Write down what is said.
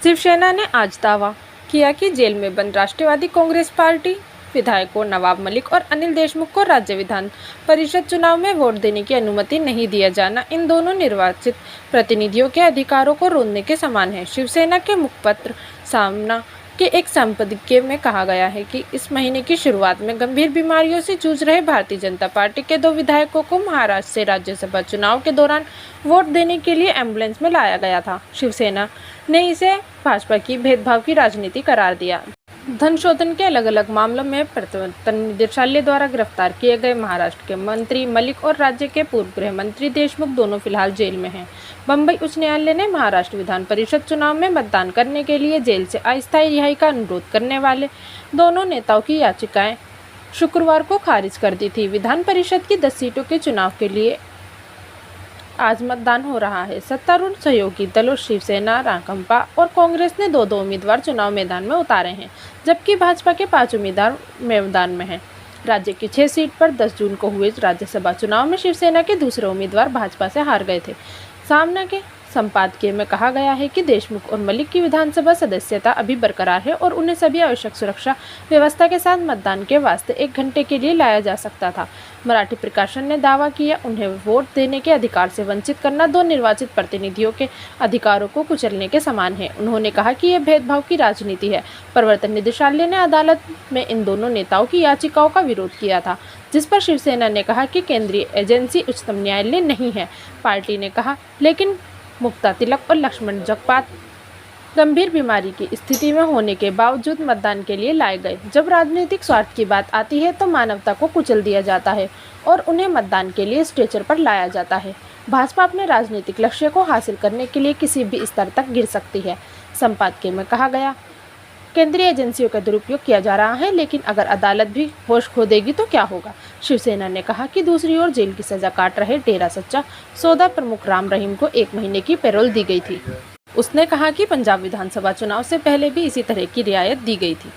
शिवसेना ने आज दावा किया कि जेल में बंद राष्ट्रवादी कांग्रेस पार्टी विधायकों नवाब मलिक और अनिल देशमुख को राज्य विधान परिषद चुनाव में वोट देने की अनुमति नहीं दिया जाना इन दोनों निर्वाचित प्रतिनिधियों के अधिकारों को रोकने के समान है। शिवसेना के मुखपत्र सामना के एक संपादकीय में कहा गया है कि इस महीने की शुरुआत में गंभीर बीमारियों से जूझ रहे भारतीय जनता पार्टी के 2 विधायकों को महाराष्ट्र से राज्यसभा चुनाव के दौरान वोट देने के लिए एम्बुलेंस में लाया गया था। शिवसेना ने इसे भाजपा की भेदभाव की राजनीति करार दिया। धन शोधन के अलग अलग मामलों में प्रवर्तन निदेशालय द्वारा गिरफ्तार किए गए महाराष्ट्र के मंत्री मलिक और राज्य के पूर्व गृह मंत्री देशमुख दोनों फिलहाल जेल में हैं। बम्बई उच्च न्यायालय ने महाराष्ट्र विधान परिषद चुनाव में मतदान करने के लिए जेल से अस्थायी रिहाई का अनुरोध करने वाले दोनों नेताओं की याचिकाएं शुक्रवार को खारिज कर दी थी। विधान परिषद की 10 सीटों के चुनाव के लिए आज मतदान हो रहा है। सत्तारूढ़ सहयोगी दलों शिवसेना, राकांपा और कांग्रेस ने 2-2 उम्मीदवार चुनाव मैदान में उतारे हैं, जबकि भाजपा के 5 उम्मीदवार मैदान में हैं। राज्य की 6 सीट पर 10 जून को हुए राज्यसभा चुनाव में शिवसेना के दूसरे उम्मीदवार भाजपा से हार गए थे। सामना के संपादकीय में कहा गया है कि देशमुख और मलिक की विधानसभा सदस्यता अभी बरकरार है और उन्हें सभी आवश्यक सुरक्षा व्यवस्था के साथ मतदान के वास्ते 1 घंटे के लिए लाया जा सकता था। मराठी प्रकाशन ने दावा किया, उन्हें वोट देने के अधिकार से वंचित करना 2 निर्वाचित प्रतिनिधियों के अधिकारों को कुचलने के समान है। उन्होंने कहा कि यह भेदभाव की राजनीति है। प्रवर्तन निदेशालय ने अदालत में इन दोनों नेताओं की याचिकाओं का विरोध किया था, जिस पर शिवसेना ने कहा कि केंद्रीय एजेंसी उच्चतम न्यायालय नहीं है। पार्टी ने कहा, लेकिन मुक्ता तिलक और लक्ष्मण जगपात गंभीर बीमारी की स्थिति में होने के बावजूद मतदान के लिए लाए गए। जब राजनीतिक स्वार्थ की बात आती है तो मानवता को कुचल दिया जाता है और उन्हें मतदान के लिए स्ट्रेचर पर लाया जाता है। भाजपा अपने राजनीतिक लक्ष्य को हासिल करने के लिए किसी भी स्तर तक गिर सकती है। संपादकीय में कहा गया, केंद्रीय एजेंसियों का दुरुपयोग किया जा रहा है, लेकिन अगर अदालत भी होश खो देगी तो क्या होगा। शिवसेना ने कहा कि दूसरी ओर जेल की सजा काट रहे डेरा सच्चा सौदा प्रमुख राम रहीम को 1 महीने की पैरोल दी गई थी। उसने कहा कि पंजाब विधानसभा चुनाव से पहले भी इसी तरह की रियायत दी गई थी।